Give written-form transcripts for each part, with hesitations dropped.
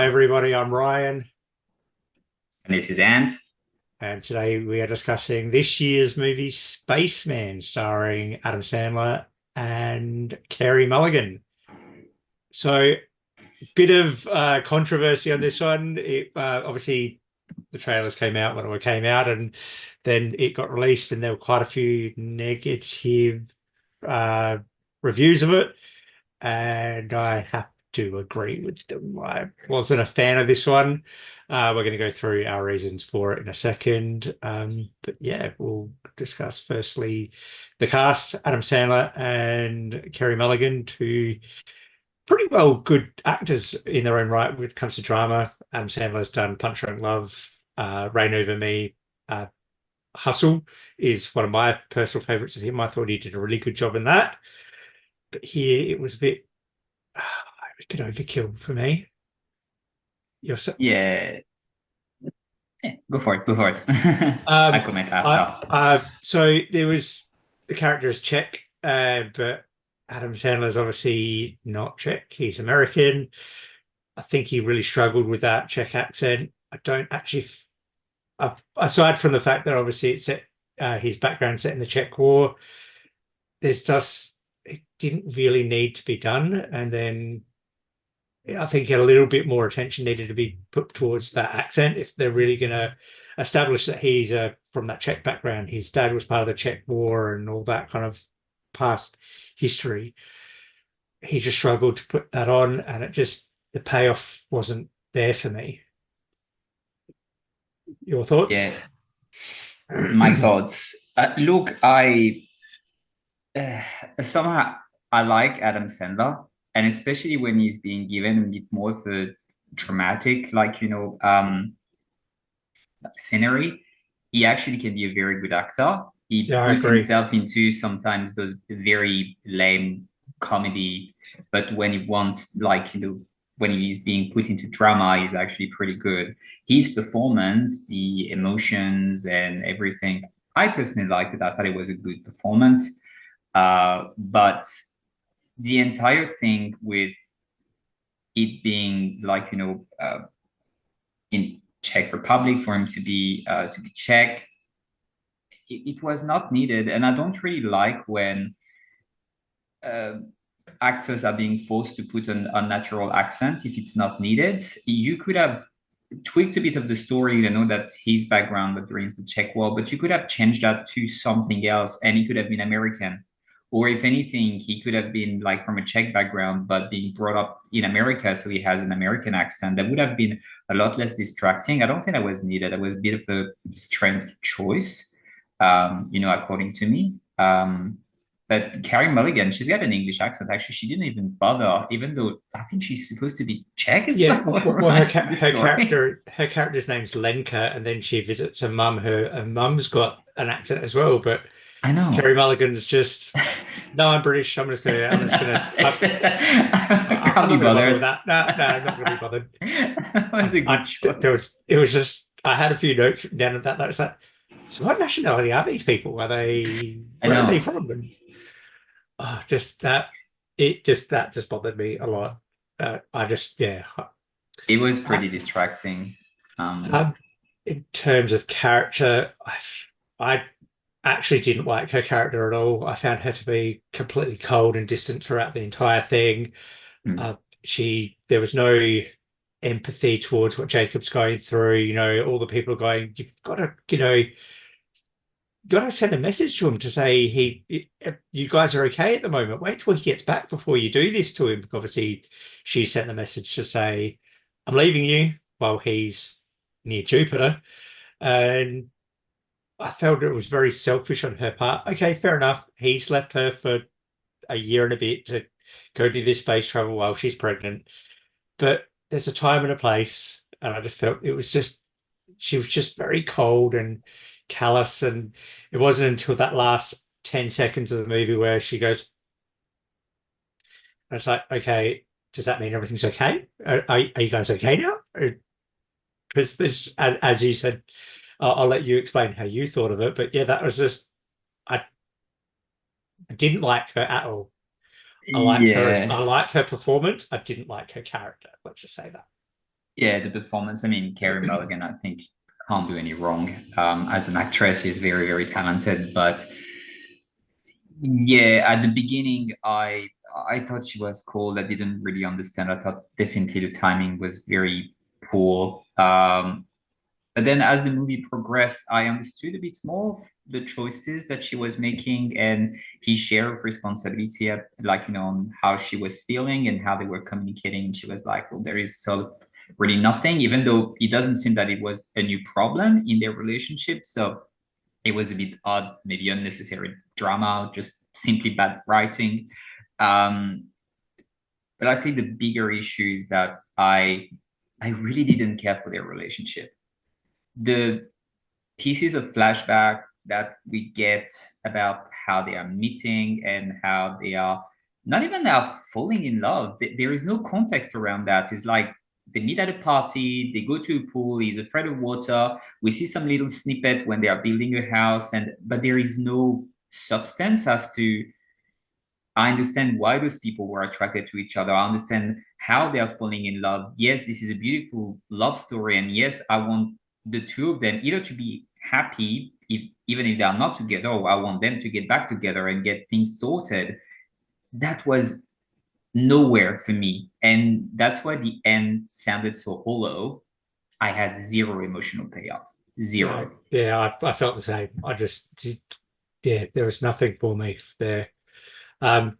Hi, everybody. I'm Ryan, And this is Ant. and today we are discussing this year's movie Spaceman, starring Adam Sandler and Carey Mulligan. So, bit of controversy on this one. Obviously, the trailers came out when it came out, and then it got released, and there were quite a few negative uh, reviews of it. And I have to agree with them. I wasn't a fan of this one. We're going to go through our reasons for it in a second. But yeah, we'll discuss firstly the cast, Adam Sandler and Kerry Mulligan, two pretty well good actors in their own right when it comes to drama. Adam Sandler's done Punch Drunk Love, Reign Over Me. Uh, Hustle is one of my personal favorites of him. I thought he did a really good job in that. But here it was a bit it was a bit overkill for me. You're so, Yeah, yeah, go for it. Go for it. I um, comment after. so there was the character is Czech, but Adam Sandler's obviously not Czech. He's American. I think he really struggled with that Czech accent. I don't actually, aside from the fact that obviously it's set, his background set in the Czech War, there's just it didn't really need to be done. And then I think a little bit more attention needed to be put towards that accent if they're really going to establish that he's from that Czech background. His dad was part of the Czech War and all that kind of past history. He just struggled to put that on, and it just the payoff wasn't there for me. Your thoughts? Yeah, my thoughts. Look, I uh, somehow I like Adam Sandler, and especially when he's being given a bit more of a dramatic, scenery. He actually can be a very good actor. He Yeah, I puts agree. himself into sometimes those very lame comedy, but when he wants, when he's being put into drama, he's actually pretty good. His performance, the emotions, and everything, I personally liked it. I thought it was a good performance. But the entire thing with it being in Czech Republic for him to be Czech, it was not needed. And I don't really like when uh, actors are being forced to put an unnatural accent if it's not needed. You could have tweaked a bit of the story, that his background that during the Czech War, but you could have changed that to something else and he could have been American. Or if anything, he could have been like from a Czech background, but being brought up in America, so he has an American accent. That would have been a lot less distracting. I don't think that was needed. That was a bit of a strange choice, according to me. But Carrie Mulligan, she's got an English accent. Actually, she didn't even bother, even though I think she's supposed to be Czech as Yeah, well, well, right? In the story. her character's name's Lenka, and then she visits her mum. Her mum's got an accent as well, but I know. Kerry Mulligan's just no, I'm British. I'm just gonna. It's just, I I'm can't be not going to bother with bothered. that. No, no, I'm not going to be bothered. That was a good There choice. was, it was just, I had a few notes written down of that. That's like, so what nationality are these people? I Where are they know. from? And just that just bothered me a lot. Yeah. It was Uh, pretty distracting. Um, Um, in terms of character, I actually didn't like her character at all. I found her to be completely cold and distant throughout the entire thing. hmm. Uh, there was no empathy towards what Jacob's going through. All the people going, you've got to, got to send a message to him to say you guys are okay at the moment. Wait till he gets back before you do this to him. Obviously, she sent the message to say, I'm leaving you while he's near Jupiter. And I felt it was very selfish on her part. Okay, fair enough. He's left her for a year and a bit to go do this space travel while she's pregnant. But there's a time and a place. And I just felt she was just very cold and callous. And it wasn't until that last 10 seconds of the movie where she goes, and it's like, okay, does that mean everything's okay? Are you guys okay now? Because as you said, I'll let you explain how you thought of it. But yeah, that was just, I didn't like her at all. I Yeah. liked her performance. I didn't like her character. Let's just say that. Yeah, the performance. I mean, Carey Mulligan, I think, can't do any wrong. As an actress, she's very, very talented. But yeah, at the beginning, I thought she was cool. I didn't really understand. I thought definitely the timing was very poor. But then as the movie progressed, I understood a bit more of the choices that she was making and his share of responsibility, like, on how she was feeling and how they were communicating. And she was like, well, there is so really nothing, even though it doesn't seem that it was a new problem in their relationship. So it was a bit odd, maybe unnecessary drama, just simply bad writing. Um, but I think the bigger issue is that I really didn't care for their relationship. The pieces of flashback that we get about how they are meeting and how they are not even now falling in love. There is no context around that. It's like they meet at a party, they go to a pool, he's afraid of water. We see some little snippet when they are building a house, and but there is no substance as to I understand why those people were attracted to each other. I understand how they are falling in love. Yes, this is a beautiful love story. And yes, I want the two of them either to be happy, even if they are not together, or I want them to get back together and get things sorted. That was nowhere for me. And that's why the end sounded so hollow. I had zero emotional payoff. No, Zero. yeah, I felt the same. Yeah, there was nothing for me there. Um,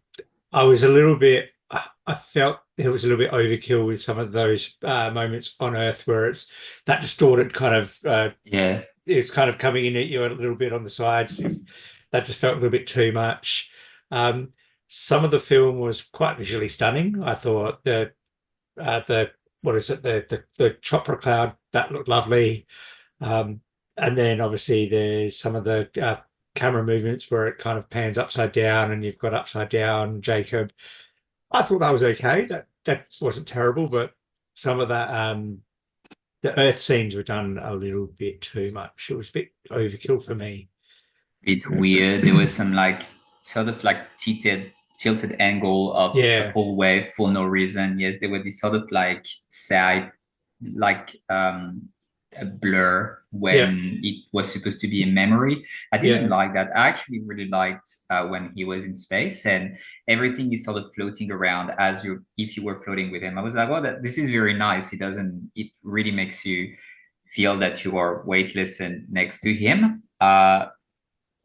I was a little bit, I felt it was a little bit overkill with some of those moments on Earth where it's that distorted kind of, Yeah. it's kind of coming in at you a little bit on the sides. That just felt a little bit too much. Um, some of the film was quite visually stunning. I thought the what is it, the chopper cloud, that looked lovely. Um, and then obviously there's some of the camera movements where it kind of pans upside down and you've got upside down Jacob. I thought that was okay. That wasn't terrible, but some of that the Earth scenes were done a little bit too much. It was a bit overkill for me. Bit weird. There was some like sort of like tilted angle of a Yeah, hallway for no reason. Yes, there were this sort of like side like a blur yeah, when it was supposed to be a memory. I didn't yeah, like that. I actually really liked when he was in space and everything is sort of floating around as you if you were floating with him. I was like, oh, this is very nice. It really makes you feel that you are weightless and next to him.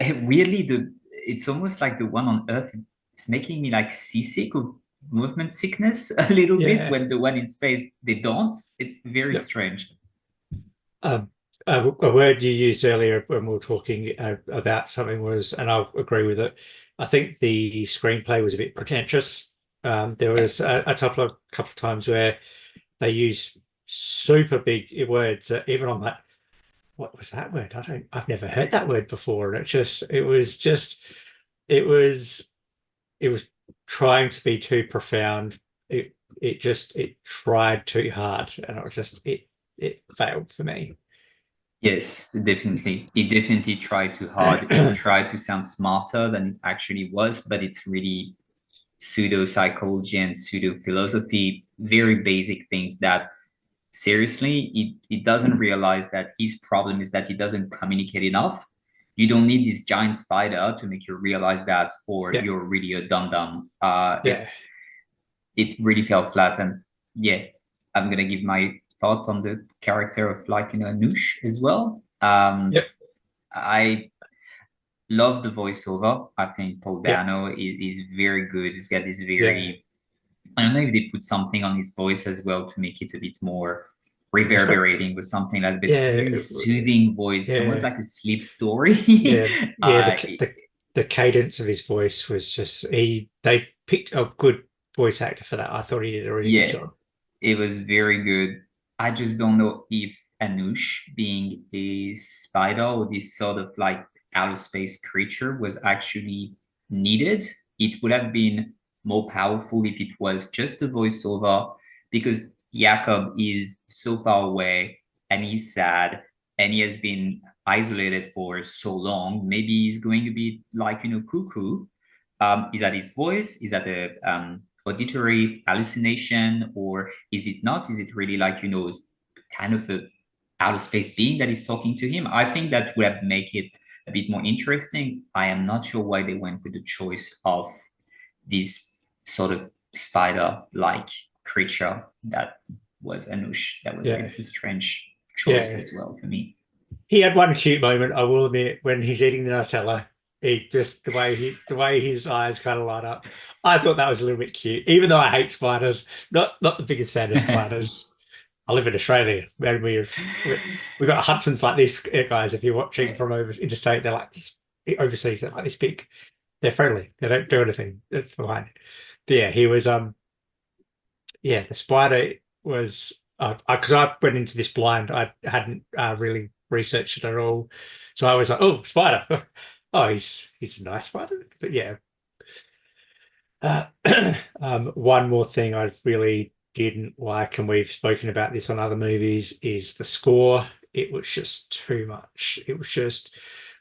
Weirdly, it's almost like the one on Earth. It's making me like seasick or movement sickness a little bit. yeah. When the one in space they don't. It's very Yep. strange. Um, a word you used earlier when we were talking about something was, and I'll agree with it. I think the screenplay was a bit pretentious. There Yeah, was a couple of times where they used super big words that even I'm like, what was that word? I've never heard that word before. And it was, it was trying to be too profound. It tried too hard, and it failed for me. yes, definitely. It definitely tried too hard. It tried to sound smarter than it actually was, but it's really pseudo psychology and pseudo philosophy, very basic things that seriously, it doesn't realize that his problem is that he doesn't communicate enough. You don't need this giant spider to make you realize that, or Yeah, you're really a dum dum. yeah, It really fell flat, and yeah, I'm gonna give my thought on the character of like Anush as well. yep, I love the voiceover. I think Paul yep. Dano is very good. He's got this Yeah, very I don't know if they put something on his voice as well to make it a bit more it was very, reverberating with something like that. It's yeah, very soothing voice, almost yeah, like a sleep story. yeah, yeah. uh, The cadence of his voice was just they picked a good voice actor for that. I thought he did a really good yeah, job. it was very good. I just don't know if Anush being a spider or this sort of like outer space creature was actually needed. It would have been more powerful if it was just a voiceover because Jakob is so far away and he's sad and he has been isolated for so long. Maybe he's going to be like, cuckoo. Is that his voice? Is that the auditory hallucination, or is it not? Is it really like, kind of a outer space being that is talking to him? I think that would have make it a bit more interesting. I am not sure why they went with the choice of this sort of spider-like creature that was Anush. That was a bit Yeah, of a strange choice yeah. as well for me. He had one cute moment, I will admit, when he's eating the Nutella. He just the way his eyes kind of light up. I thought that was a little bit cute, even though I hate spiders. Not the biggest fan of spiders. I live in Australia, and we got huntsmans like these guys. If you're watching from over interstate, they're like this overseas. They're like this big. They're friendly. They don't do anything. It's fine. But yeah, he was yeah, the spider was because I went into this blind. I hadn't really researched it at all, so I was like, "Oh, spider! Oh, he's a nice spider." But yeah, uh, one more thing I really didn't like, and we've spoken about this on other movies, is the score. It was just too much. It was just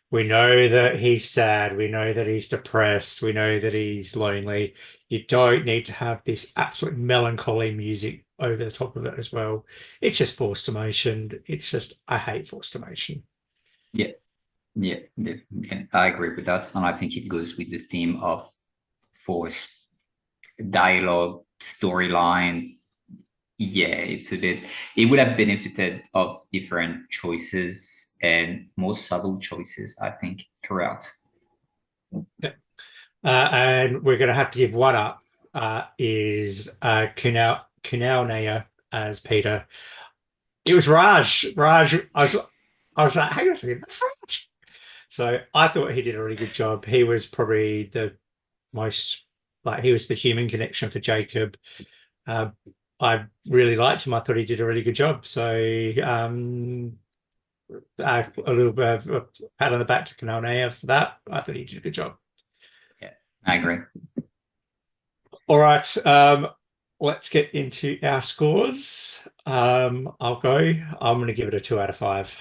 we know that he's sad. We know that he's depressed. We know that he's lonely. You don't need to have this absolute melancholy music over the top of it as well. It's just forced emotion. It's just, I hate forced emotion. Yeah, yeah, I agree with that, and I think it goes with the theme of forced dialogue, storyline. Yeah, it's a bit. It would have benefited of different choices and more subtle choices, I think, throughout. Yeah. And we're going to have to give one up is Kunal Naya as Peter. It was Raj. I was like, hang on a second, that's Raj. So I thought he did a really good job. He was probably the most like he was the human connection for Jacob. Uh, I really liked him. I thought he did a really good job. So a little bit of a pat on the back to Kanal for that. I thought he did a good job. Yeah, I agree. All right, let's get into our scores. I'll go. I'm going to give it a 2 out of 5.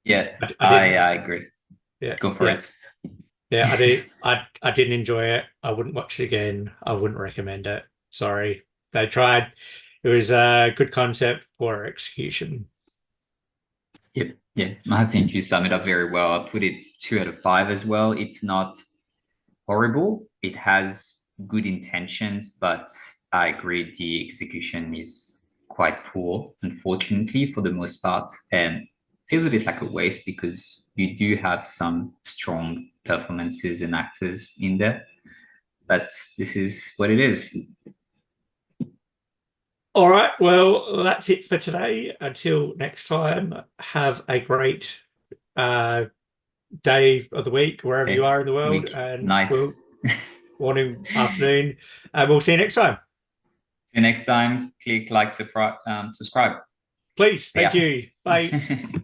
Yeah, I didn't. I agree. Yeah, Go for yeah. it. Yeah, I did. I didn't enjoy it. I wouldn't watch it again. I wouldn't recommend it. Sorry. They tried. It was a good concept, poor execution. Yep, yeah, I think you sum it up very well. I put it 2 out of 5 as well. It's not horrible. It has good intentions, but I agree the execution is quite poor, unfortunately, for the most part, and feels a bit like a waste because you do have some strong performances and actors in there. But this is what it is. All right. Well, that's it for today. Until next time, have a great uh, day of the week, wherever you Okay, are in the world, week, and night. we'll morning, afternoon, and we'll see you next time. See you next time. Click like, subscribe. Please. Thank Yeah. you. Bye.